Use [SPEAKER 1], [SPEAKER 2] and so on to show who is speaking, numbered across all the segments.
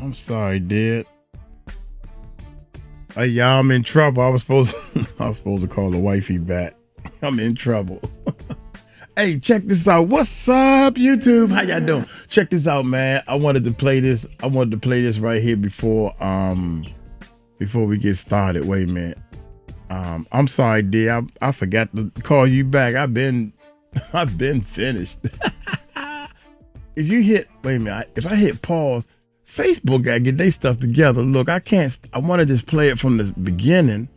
[SPEAKER 1] I'm sorry, dude. Hey, y'all, I'm in trouble. I was supposed to call the wifey back. I'm in trouble. Hey, check this out. What's up, YouTube? How y'all doing? Check this out, man. I wanted to play this right here before we get started. Wait a minute. I'm sorry, dear. I forgot to call you back. I've been finished. If I hit pause, Facebook gotta get their stuff together. Look, I want to just play it from the beginning.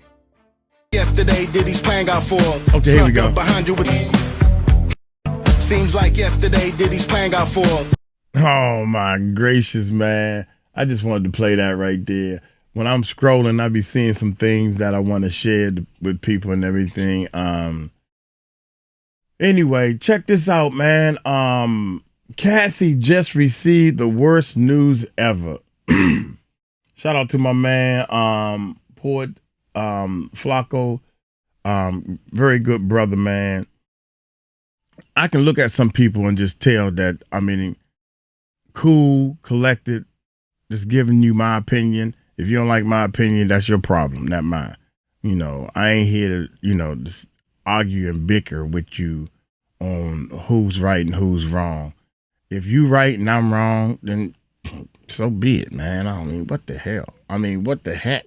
[SPEAKER 2] Yesterday, Diddy's plan got full.
[SPEAKER 1] Okay, here we go.
[SPEAKER 2] Behind you with... Seems like yesterday, Diddy's plan got full.
[SPEAKER 1] Oh my gracious, man! I just wanted to play that right there. When I'm scrolling, I be seeing some things that I want to share with people and everything. Anyway, check this out, man. Cassie just received the worst news ever. Shout out to my man, Port Flacco. Very good brother, man. I can look at some people and just tell that, cool, collected, just giving you my opinion. If you don't like my opinion, that's your problem, not mine. I ain't here to, just argue and bicker with you on who's right and who's wrong. If you right and I'm wrong, then so be it, man. What the hell? What the heck?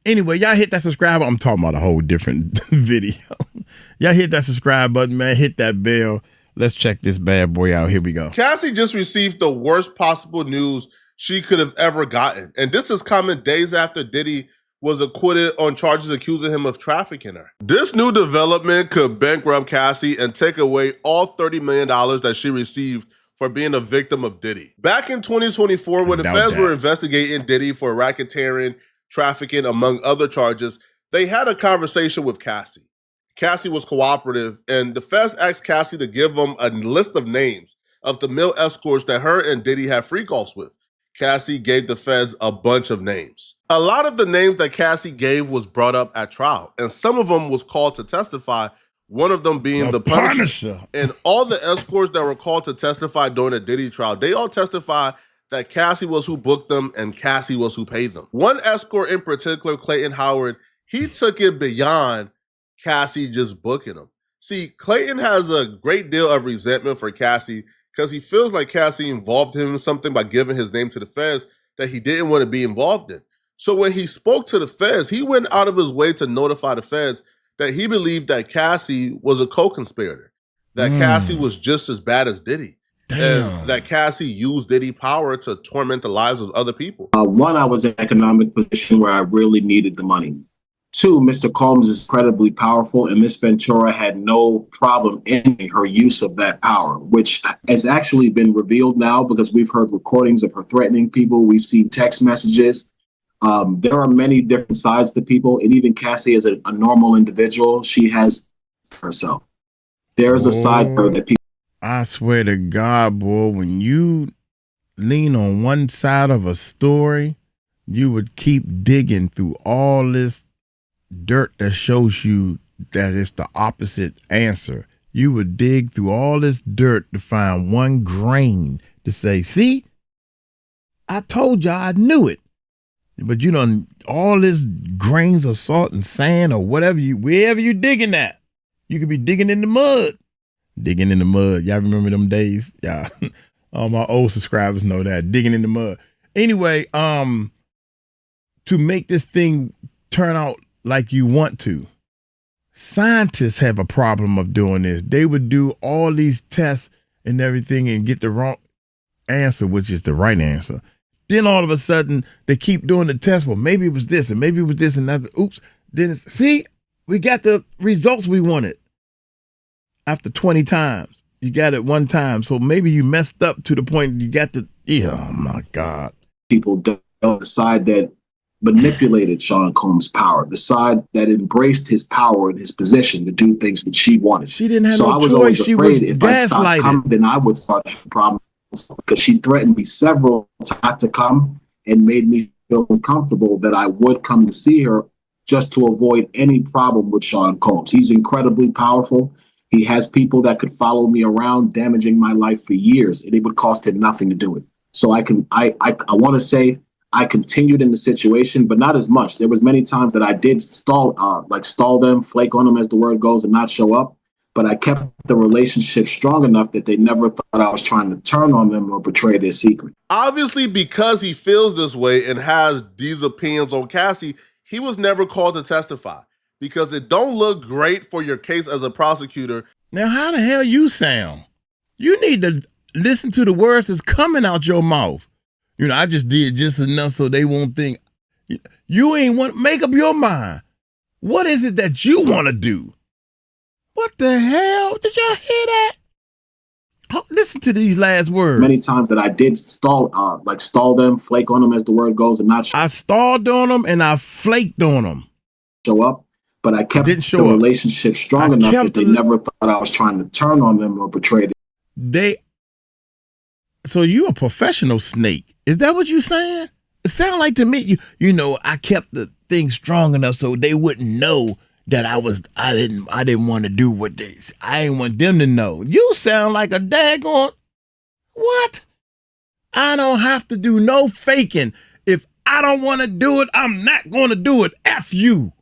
[SPEAKER 1] Anyway, y'all hit that subscribe button. I'm talking about a whole different video. Y'all hit that subscribe button, man. Hit that bell. Let's check this bad boy out. Here we go.
[SPEAKER 3] Cassie just received the worst possible news she could have ever gotten. And this is coming days after Diddy was acquitted on charges accusing him of trafficking her. This new development could bankrupt Cassie and take away all $30 million that she received for being a victim of Diddy. Back in 2024, when the feds were investigating Diddy for racketeering, trafficking, among other charges, they had a conversation with Cassie. Cassie was cooperative, and the feds asked Cassie to give them a list of names of the male escorts that her and Diddy had freakoffs with. Cassie gave the feds a bunch of names. A lot of the names that Cassie gave was brought up at trial, and some of them was called to testify, one of them being the Punisher. And all the escorts that were called to testify during the Diddy trial, they all testified that Cassie was who booked them and Cassie was who paid them. One escort in particular, Clayton Howard, he took it beyond Cassie just booking him. See, Clayton has a great deal of resentment for Cassie because he feels like Cassie involved him in something by giving his name to the feds that he didn't want to be involved in. So when he spoke to the feds, he went out of his way to notify the feds that he believed that Cassie was a co-conspirator, that Cassie was just as bad as Diddy.
[SPEAKER 1] Damn.
[SPEAKER 3] And that Cassie used Diddy power to torment the lives of other people.
[SPEAKER 4] One, I was in an economic position where I really needed the money. Two, Mr. Combs is incredibly powerful, and Miss Ventura had no problem ending her use of that power, which has actually been revealed now because we've heard recordings of her threatening people. We've seen text messages. There are many different sides to people, and even Cassie as a normal individual, she has herself. There's a side of her that people...
[SPEAKER 1] I swear to God, boy, when you lean on one side of a story, you would keep digging through all this dirt that shows you that it's the opposite answer. You would dig through all this dirt to find one grain to say, see, I told y'all, I knew it. But you know, all this grains of salt and sand or whatever wherever you digging at, you could be digging in the mud. Digging in the mud. Y'all remember them days? Yeah. All my old subscribers know that. Digging in the mud. Anyway, to make this thing turn out like you want to, scientists have a problem of doing this. They would do all these tests and everything and get the wrong answer, which is the right answer. Then all of a sudden, they keep doing the test. Well, maybe it was this and maybe it was this and that. Oops. Then see, we got the results we wanted. After 20 times, you got it one time. So maybe you messed up to the point you got the, oh my God.
[SPEAKER 4] People don't decide that manipulated Sean Combs' power, the side that embraced his power and his position to do things that she wanted.
[SPEAKER 1] She didn't have no choice. She was gaslighted.
[SPEAKER 4] Then I would start having problems because she threatened me several times to come and made me feel uncomfortable that I would come to see her just to avoid any problem with Sean Combs. He's incredibly powerful. He has people that could follow me around, damaging my life for years, and it would cost him nothing to do it. So I want to say I continued in the situation, but not as much. There was many times that I did stall them, flake on them as the word goes, and not show up. But I kept the relationship strong enough that they never thought I was trying to turn on them or betray their secret.
[SPEAKER 3] Obviously, because he feels this way and has these opinions on Cassie, he was never called to testify because it don't look great for your case as a prosecutor.
[SPEAKER 1] Now, how the hell you sound? You need to listen to the words that's coming out your mouth. You know, I just did just enough so they won't think. You ain't want, make up your mind. What is it that you want to do? What the hell? Did y'all hear that? Oh, listen to these last words.
[SPEAKER 4] Many times that I did stall them, flake on them as the word goes, and not
[SPEAKER 1] I stalled on them and I flaked on them.
[SPEAKER 4] Show up, but I kept the relationship strong enough that they never thought I was trying to turn on them or betray them.
[SPEAKER 1] So you a professional snake. Is that what you saying? It sounds like to me, you know, I kept the thing strong enough so they wouldn't know that I didn't want to do what I didn't want them to know. You sound like a daggone, what? I don't have to do no faking. If I don't want to do it, I'm not going to do it. F you.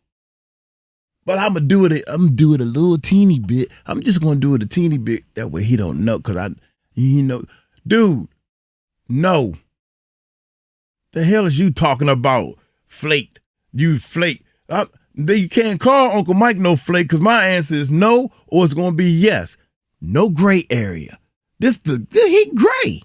[SPEAKER 1] But I'm going to do it a little teeny bit. I'm just going to do it a teeny bit. That way he don't know. Cause dude, no. The hell is you talking about? Flaked. You flake. You can't call Uncle Mike no flake because my answer is no, or it's going to be yes. No gray area. He gray.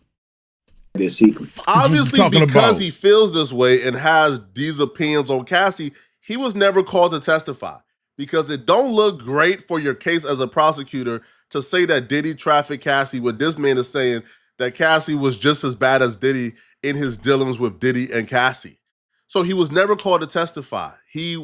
[SPEAKER 3] Obviously, because he feels this way and has these opinions on Cassie, he was never called to testify because it don't look great for your case as a prosecutor to say that Diddy trafficked Cassie when this man is saying that Cassie was just as bad as Diddy in his dealings with Diddy and Cassie. So he was never called to testify. He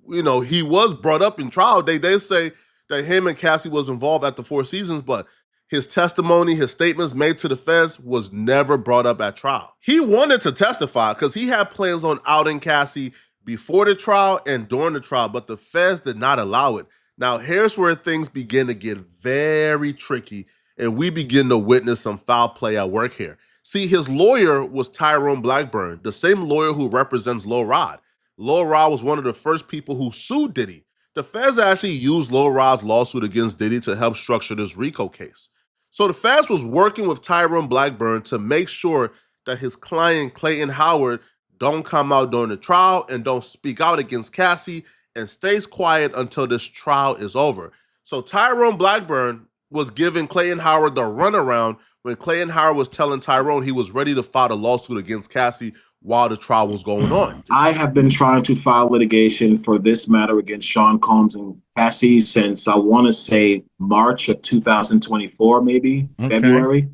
[SPEAKER 3] was brought up in trial. They say that him and Cassie was involved at the Four Seasons, but his testimony, his statements made to the feds was never brought up at trial. He wanted to testify because he had plans on outing Cassie before the trial and during the trial, but the feds did not allow it. Now, here's where things begin to get very tricky, and we begin to witness some foul play at work here. See, his lawyer was Tyrone Blackburn, the same lawyer who represents Lil Rod. Lil Rod was one of the first people who sued Diddy. The feds actually used Lil Rod's lawsuit against Diddy to help structure this RICO case. So the feds was working with Tyrone Blackburn to make sure that his client, Clayton Howard, don't come out during the trial and don't speak out against Cassie and stays quiet until this trial is over. So Tyrone Blackburn was giving Clayton Howard the runaround when Clayton Howard was telling Tyrone he was ready to file a lawsuit against Cassie while the trial was going on.
[SPEAKER 4] I have been trying to file litigation for this matter against Sean Combs and Cassie since I want to say March of 2024, maybe February.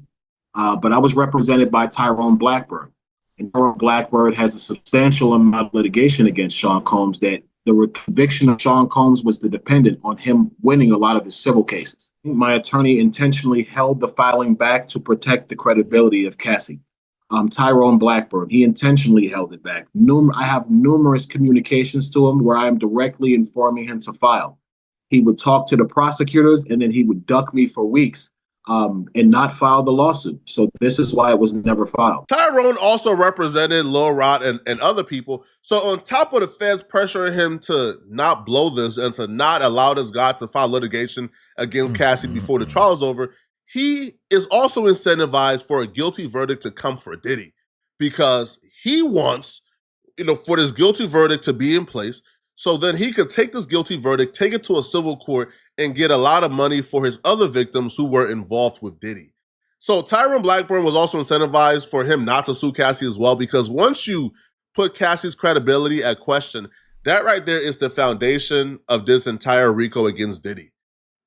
[SPEAKER 4] But I was represented by Tyrone Blackburn. And Tyrone Blackburn has a substantial amount of litigation against Sean Combs that the conviction of Sean Combs was dependent on him winning a lot of his civil cases. My attorney intentionally held the filing back to protect the credibility of Cassie. Tyrone Blackburn, he intentionally held it back. I have numerous communications to him where I am directly informing him to file. He would talk to the prosecutors and then he would duck me for weeks and not file the lawsuit. So this is why it was never filed.
[SPEAKER 3] Tyrone also represented Lil Rod and other people. So on top of the feds pressuring him to not blow this and to not allow this guy to file litigation against Cassie before the trial is over, he is also incentivized for a guilty verdict to come for Diddy because he wants, for this guilty verdict to be in place so then he could take this guilty verdict, take it to a civil court, and get a lot of money for his other victims who were involved with Diddy. So Tyrone Blackburn was also incentivized for him not to sue Cassie as well because once you put Cassie's credibility at question, that right there is the foundation of this entire RICO against Diddy.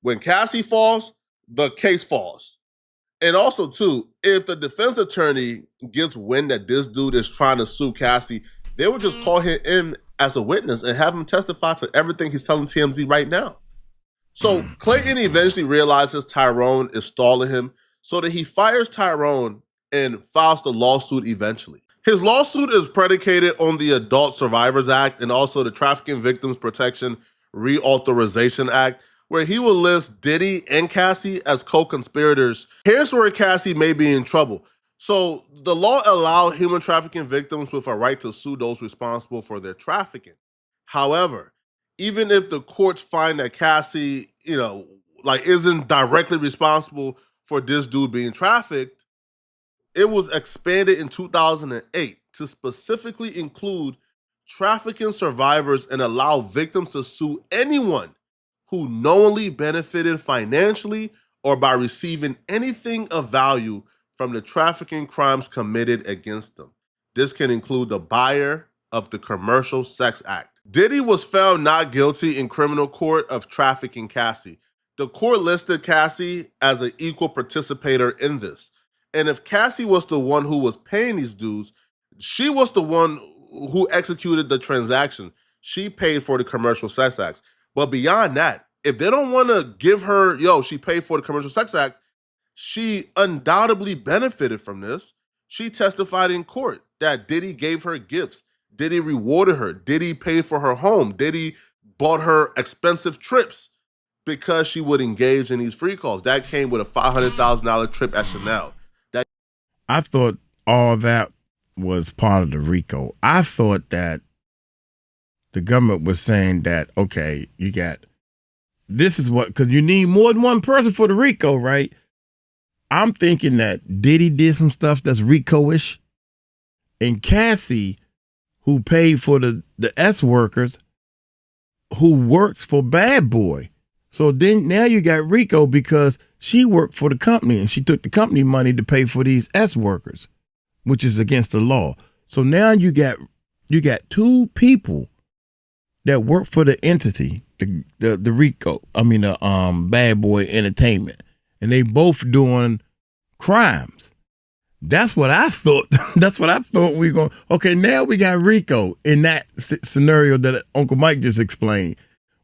[SPEAKER 3] When Cassie falls, the case falls. And also, too, if the defense attorney gets wind that this dude is trying to sue Cassie, they would just call him in as a witness and have him testify to everything he's telling TMZ right now. So Clayton eventually realizes Tyrone is stalling him so that he fires Tyrone and files the lawsuit eventually. His lawsuit is predicated on the Adult Survivors Act and also the Trafficking Victims Protection Reauthorization Act, where he will list Diddy and Cassie as co-conspirators. Here's where Cassie may be in trouble. So the law allowed human trafficking victims with a right to sue those responsible for their trafficking. However, even if the courts find that Cassie, isn't directly responsible for this dude being trafficked, it was expanded in 2008 to specifically include trafficking survivors and allow victims to sue anyone who knowingly benefited financially or by receiving anything of value from the trafficking crimes committed against them. This can include the buyer of the Commercial Sex Act. Diddy was found not guilty in criminal court of trafficking Cassie. The court listed Cassie as an equal participator in this. And if Cassie was the one who was paying these dues, she was the one who executed the transaction. She paid for the Commercial Sex Acts. But beyond that, if they don't want to give her, she paid for the Commercial Sex Act, she undoubtedly benefited from this. She testified in court that Diddy gave her gifts. Diddy rewarded her. Diddy paid for her home. Diddy bought her expensive trips because she would engage in these free calls. That came with a $500,000 trip at Chanel.
[SPEAKER 1] I thought all that was part of the RICO. I thought that the government was saying that, okay, this is what, because you need more than one person for the RICO, right? I'm thinking that Diddy did some stuff that's RICO-ish, and Cassie, who paid for the S workers, who works for Bad Boy. So then now you got RICO because she worked for the company and she took the company money to pay for these S workers, which is against the law. So now you got two people that work for the entity, the RICO, the Bad Boy Entertainment, and they both doing crimes. That's what I thought. That's what I thought we going. Okay, now we got RICO in that scenario that Uncle Mike just explained,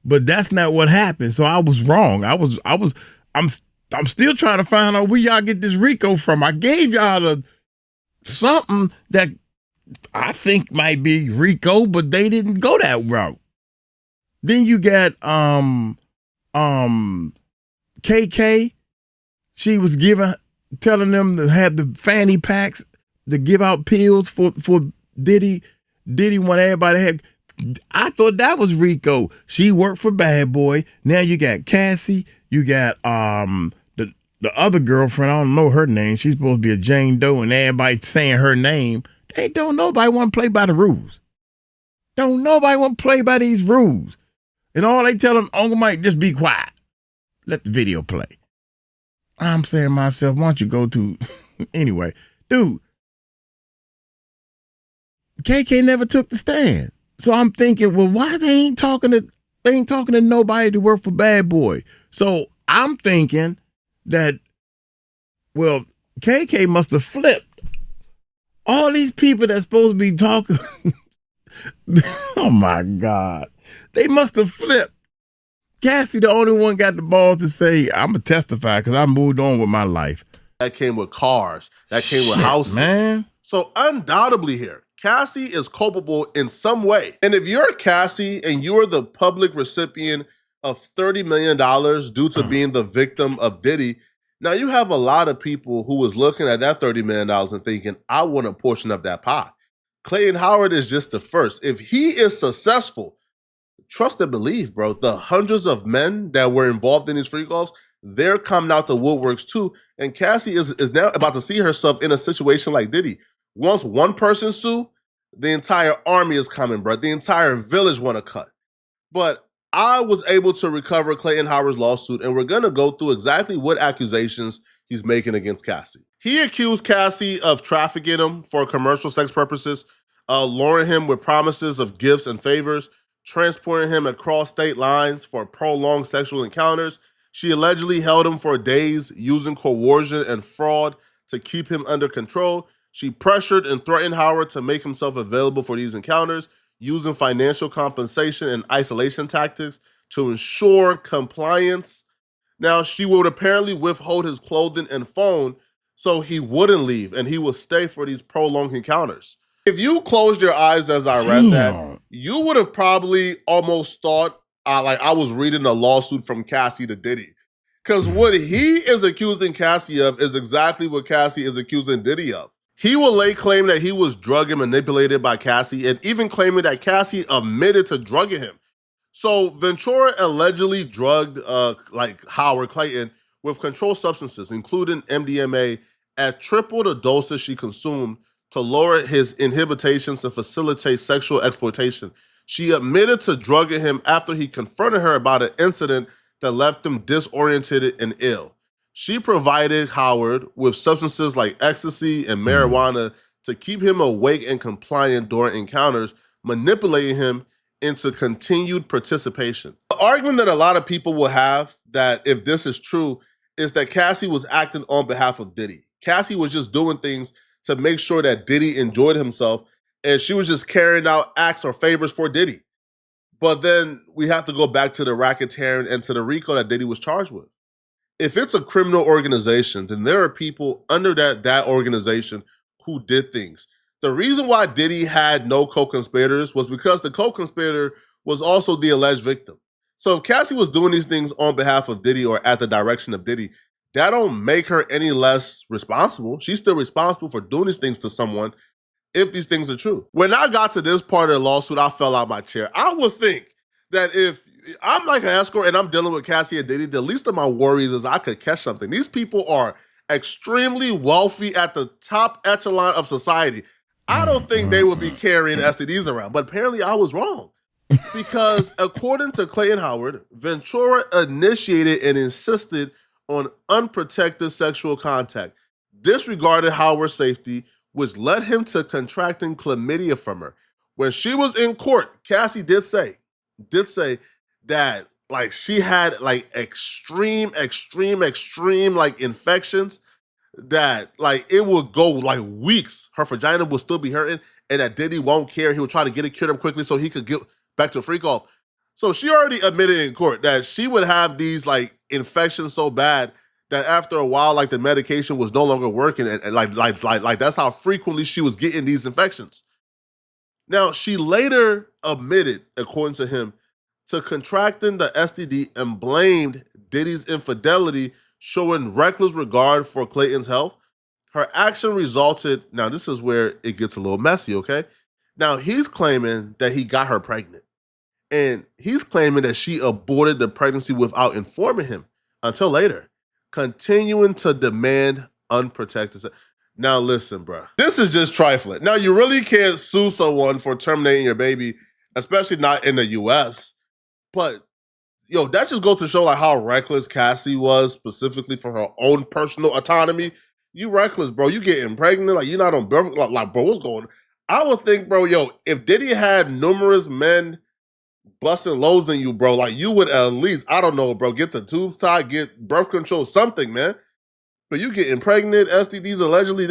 [SPEAKER 1] but that's not what happened. So I was wrong. I'm still trying to find out where y'all get this RICO from. I gave y'all something that I think might be RICO, but they didn't go that route. Then you got KK. She was telling them to have the fanny packs to give out pills for Diddy. Diddy want everybody to have. I thought that was RICO. She worked for Bad Boy. Now you got Cassie. You got the other girlfriend. I don't know her name. She's supposed to be a Jane Doe, and everybody saying her name. Don't nobody want to play by the rules. Don't nobody want to play by these rules. And all they tell them, Uncle Mike, just be quiet. Let the video play. I'm saying to myself, why don't you go to anyway, dude. KK never took the stand. So I'm thinking, well, why they ain't talking to nobody to work for Bad Boy? So I'm thinking that, well, KK must have flipped. All these people that's supposed to be talking, oh my God, they must have flipped. Cassie, the only one got the balls to say, I'm going to testify because I moved on with my life.
[SPEAKER 3] That came with cars. That came with houses. Man. So undoubtedly here, Cassie is culpable in some way. And if you're Cassie and you're the public recipient of $30 million due to being the victim of Diddy, now you have a lot of people who was looking at that $30 million and thinking, I want a portion of that pie. Clayton Howard is just the first. If he is successful, trust and believe, bro, the hundreds of men that were involved in these freakoffs, they're coming out the woodworks too. And Cassie is now about to see herself in a situation like Diddy. Once one person sue, the entire army is coming, bro. The entire village want to cut. But I was able to recover Clayton Howard's lawsuit, and we're going to go through exactly what accusations he's making against Cassie. He accused Cassie of trafficking him for commercial sex purposes, luring him with promises of gifts and favors, transporting him across state lines for prolonged sexual encounters. She allegedly held him for days using coercion and fraud to keep him under control. She pressured and threatened Howard to make himself available for these encounters, using financial compensation and isolation tactics to ensure compliance. Now, she would apparently withhold his clothing and phone so he wouldn't leave and he would stay for these prolonged encounters. If you closed your eyes as I read that, you would have probably almost thought like I was reading a lawsuit from Cassie to Diddy. Because what he is accusing Cassie of is exactly what Cassie is accusing Diddy of. He will lay claim that he was drugged and manipulated by Cassie, and even claiming that Cassie admitted to drugging him. So Ventura allegedly drugged Howard Clayton with controlled substances, including MDMA, at triple the doses she consumed to lower his inhibitions and facilitate sexual exploitation. She admitted to drugging him after he confronted her about an incident that left him disoriented and ill. She provided Howard with substances like ecstasy and marijuana to keep him awake and compliant during encounters, manipulating him into continued participation. The argument that a lot of people will have that if this is true is that Cassie was acting on behalf of Diddy. Cassie was just doing things to make sure that Diddy enjoyed himself, and she was just carrying out acts or favors for Diddy. But then we have to go back to the racketeering and to the RICO that Diddy was charged with. If it's a criminal organization, then there are people under that organization who did things. The reason why Diddy had no co-conspirators was because the co-conspirator was also the alleged victim. So if Cassie was doing these things on behalf of Diddy or at the direction of Diddy, that don't make her any less responsible. She's still responsible for doing these things to someone if these things are true. When I got to this part of the lawsuit, I fell out my chair. I would think that if I'm like an escort and I'm dealing with Cassie and Diddy, the least of my worries is I could catch something. These people are extremely wealthy at the top echelon of society. I don't think they would be carrying STDs around, but apparently I was wrong. Because according to Clayton Howard, Ventura initiated and insisted on unprotected sexual contact, disregarded Howard's safety, which led him to contracting chlamydia from her. When she was in court, Cassie did say that like she had like extreme like infections that like it would go like weeks. Her vagina will still be hurting, and that Diddy won't care. He would try to get it cured up quickly so he could get back to a freak off. So she already admitted in court that she would have these like infections so bad that after a while, like the medication was no longer working, and like that's how frequently she was getting these infections. Now, she later admitted, according to him, to contracting the STD and blamed Diddy's infidelity, showing reckless regard for Clayton's health. Her action resulted, now this is where it gets a little messy, okay? Now, he's claiming that he got her pregnant. And he's claiming that she aborted the pregnancy without informing him until later, continuing to demand unprotected sex. Now listen, bro. This is just trifling. Now, you really can't sue someone for terminating your baby, especially not in the US. But, yo, that just goes to show like how reckless Cassie was, specifically for her own personal autonomy. You reckless, bro. You getting pregnant, like you're not on birth. Like, bro, what's going on? I would think, bro, yo, if Diddy had numerous men busting loads in you, bro, like you would at least, I don't know, bro, get the tubes tied, get birth control, something, man. But you getting pregnant, STDs allegedly,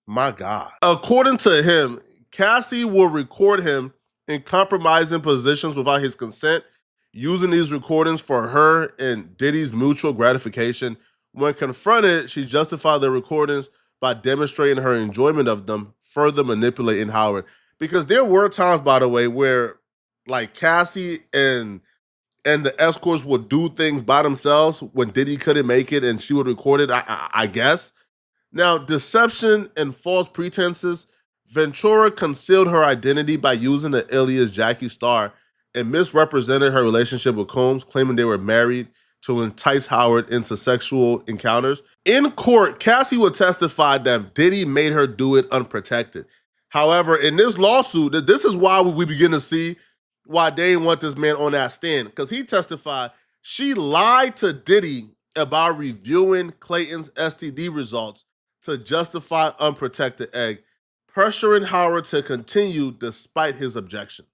[SPEAKER 3] my God. According to him, Cassie will record him in compromising positions without his consent, using these recordings for her and Diddy's mutual gratification. When confronted, she justified the recordings by demonstrating her enjoyment of them, further manipulating Howard. Because there were times, by the way, where like Cassie and the escorts would do things by themselves when Diddy couldn't make it and she would record it, I guess. Now, deception and false pretenses. Ventura concealed her identity by using the alias Jackie Starr and misrepresented her relationship with Combs, claiming they were married to entice Howard into sexual encounters. In court, Cassie would testify that Diddy made her do it unprotected. However, in this lawsuit, this is why we begin to see why they didn't want this man on that stand, because he testified she lied to Diddy about reviewing Clayton's STD results to justify unprotected egg, pressuring Howard to continue despite his objections.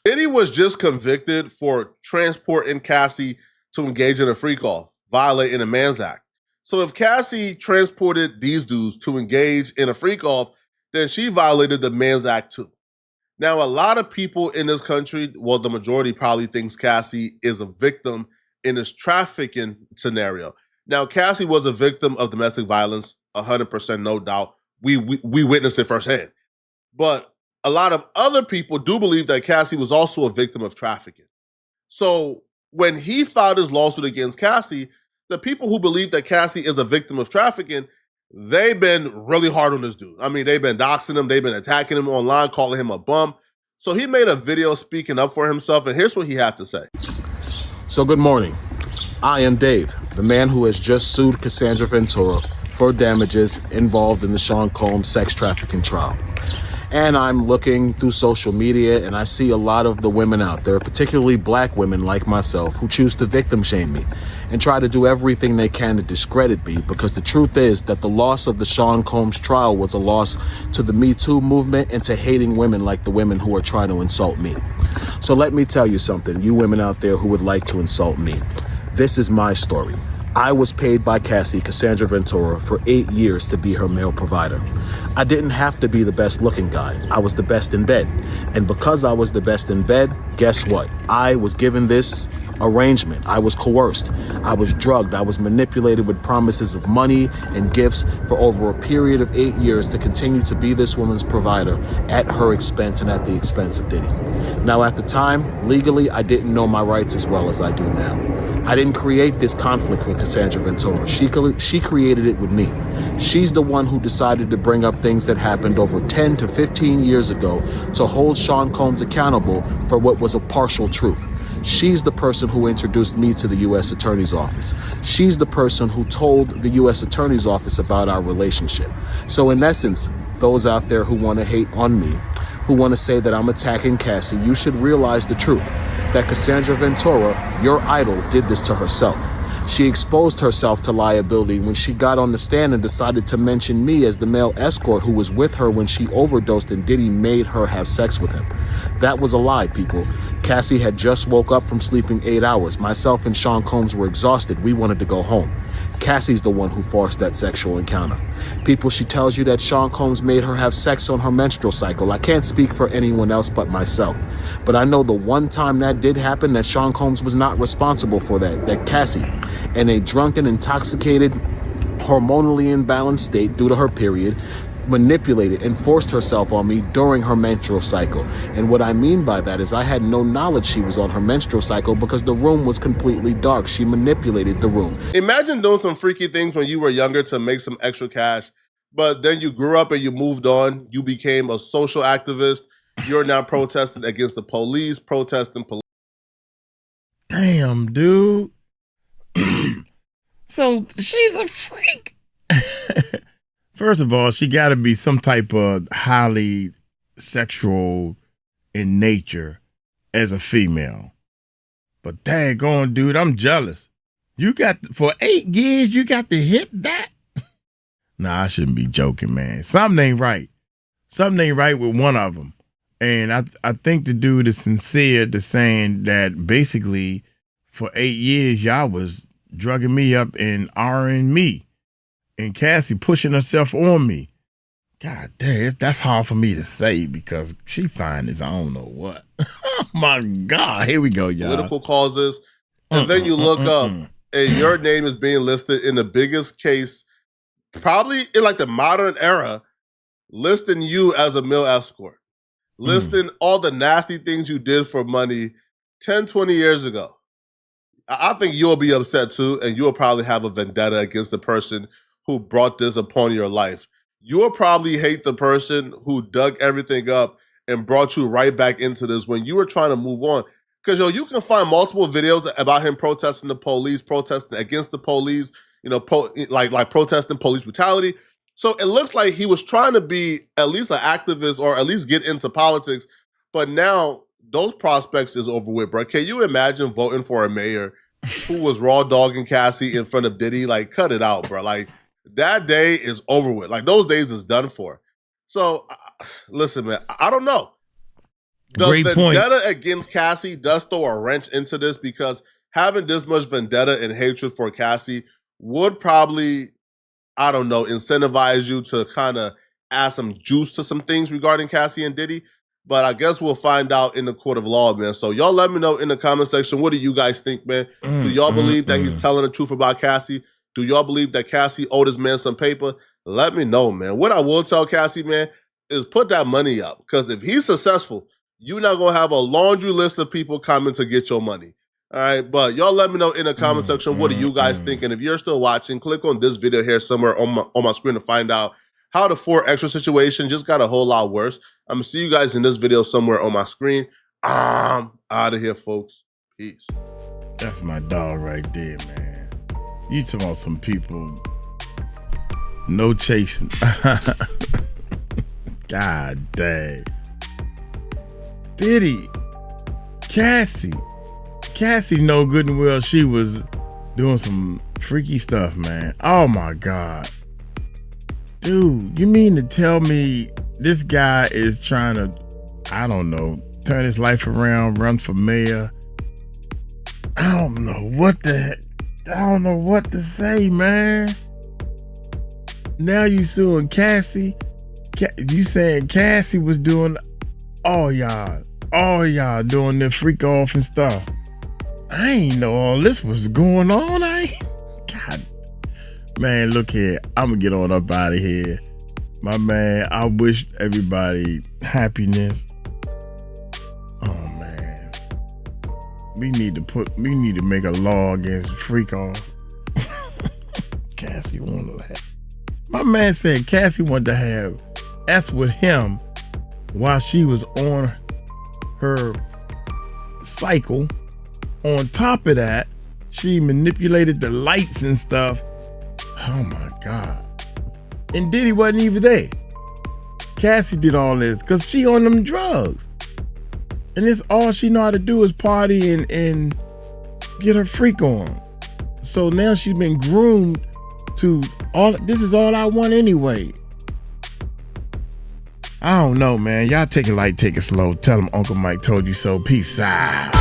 [SPEAKER 3] Diddy was just convicted for transporting Cassie to engage in a freak-off, violating a Man's Act. So if Cassie transported these dudes to engage in a freak-off, then she violated the Man's Act too. Now, a lot of people in this country, well, the majority probably thinks Cassie is a victim in this trafficking scenario. Now, Cassie was a victim of domestic violence, 100% no doubt. We witnessed it firsthand. But a lot of other people do believe that Cassie was also a victim of trafficking. So when he filed his lawsuit against Cassie, the people who believe that Cassie is a victim of trafficking, they've been really hard on this dude. I mean, they've been doxing him, they've been attacking him online, calling him a bum. So he made a video speaking up for himself, and here's what he had to say.
[SPEAKER 5] So good morning. I am Dave, the man who has just sued Cassandra Ventura for damages involved in the Sean Combs sex trafficking trial. And I'm looking through social media and I see a lot of the women out there, particularly black women like myself, who choose to victim shame me and try to do everything they can to discredit me, because the truth is that the loss of the Sean Combs trial was a loss to the Me Too movement and to hating women like the women who are trying to insult me. So let me tell you something, you women out there who would like to insult me. This is my story. I was paid by Cassie, Cassandra Ventura, for 8 years to be her male provider. I didn't have to be the best looking guy. I was the best in bed. And because I was the best in bed, guess what? I was given this arrangement. I was coerced. I was drugged. I was manipulated with promises of money and gifts for over a period of 8 years to continue to be this woman's provider at her expense and at the expense of Diddy. Now, at the time, legally, I didn't know my rights as well as I do now. I didn't create this conflict with Cassandra Ventura. She created it with me. She's the one who decided to bring up things that happened over 10 to 15 years ago to hold Sean Combs accountable for what was a partial truth. She's the person who introduced me to the U.S. Attorney's Office. She's the person who told the U.S. Attorney's Office about our relationship. So in essence, those out there who want to hate on me, who want to say that I'm attacking Cassie, you should realize the truth, that Cassandra Ventura, your idol, did this to herself. She exposed herself to liability when she got on the stand and decided to mention me as the male escort who was with her when she overdosed and Diddy made her have sex with him. That was a lie, people. Cassie had just woke up from sleeping 8 hours. Myself and Sean Combs were exhausted. We wanted to go home. Cassie's the one who forced that sexual encounter. People, she tells you that Sean Combs made her have sex on her menstrual cycle. I can't speak for anyone else but myself. But I know the one time that did happen, that Sean Combs was not responsible for that Cassie, in a drunken, intoxicated, hormonally imbalanced state due to her period, manipulated and forced herself on me during her menstrual cycle. And what I mean by that is I had no knowledge she was on her menstrual cycle because the room was completely dark. She manipulated the room.
[SPEAKER 3] Imagine doing some freaky things when you were younger to make some extra cash, but then you grew up and you moved on. You became a social activist. You're now protesting against the police, protesting police.
[SPEAKER 1] Damn, dude. So she's a freak. First of all, she got to be some type of highly sexual in nature as a female. But daggone, dude, I'm jealous. You got, for 8 years, you got to hit that? Nah, I shouldn't be joking, man. Something ain't right. Something ain't right with one of them. And I think the dude is sincere to saying that basically for 8 years, y'all was drugging me up and R-ing me. And Cassie pushing herself on me. God damn, that's hard for me to say because she fine as I don't know what. Oh my God, here we go, y'all.
[SPEAKER 3] Political causes. And then you look up and your name is being listed in the biggest case, probably in like the modern era, listing you as a male escort. Listing all the nasty things you did for money 10, 20 years ago. I think you'll be upset too, and you'll probably have a vendetta against the person who brought this upon your life. You'll probably hate the person who dug everything up and brought you right back into this when you were trying to move on. Because, you can find multiple videos about him protesting the police, protesting against the police, like protesting police brutality. So it looks like he was trying to be at least an activist or at least get into politics. But now those prospects is over with, bro. Can you imagine voting for a mayor who was raw dogging Cassie in front of Diddy? Like, cut it out, bro. Like, that day is over with. Like, those days is done for. So, listen, man, I don't know. The vendetta against Cassie does throw a wrench into this because having this much vendetta and hatred for Cassie would probably, I don't know, incentivize you to kind of add some juice to some things regarding Cassie and Diddy. But I guess we'll find out in the court of law, man. So y'all let me know in the comment section, what do you guys think, man? Do y'all believe that he's telling the truth about Cassie? Do y'all believe that Cassie owed this man some paper? Let me know, man. What I will tell Cassie, man, is put that money up. Because if he's successful, you're not going to have a laundry list of people coming to get your money. All right, but y'all let me know in the comment section, what do you guys think? And if you're still watching, click on this video here somewhere on my screen to find out how the 4 extra situation just got a whole lot worse. I'm gonna see you guys in this video somewhere on my screen. I'm out of here, folks. Peace.
[SPEAKER 1] That's my dog right there, man. You talking about some people, no chasing. God dang. Diddy, Cassie know good and well she was doing some freaky stuff, man. Oh my God. Dude, you mean to tell me this guy is trying to, I don't know, turn his life around, run for mayor? I don't know what to say, man. Now you suing Cassie. You saying Cassie was doing all y'all doing the freak off and stuff. I ain't know all this was going on. God, man, look here. I'm gonna get on up out of here. My man, I wish everybody happiness. Oh man. We need to make a law against freak off. Cassie wanted to have. My man said Cassie wanted to have S with him while she was on her cycle. On top of that, she manipulated the lights and stuff. Oh my God. And Diddy wasn't even there. Cassie did all this because she on them drugs. And it's all she know how to do is party and get her freak on. So now she's been groomed to this is all I want anyway. I don't know, man. Y'all take it light, take it slow. Tell them Uncle Mike told you so. Peace out.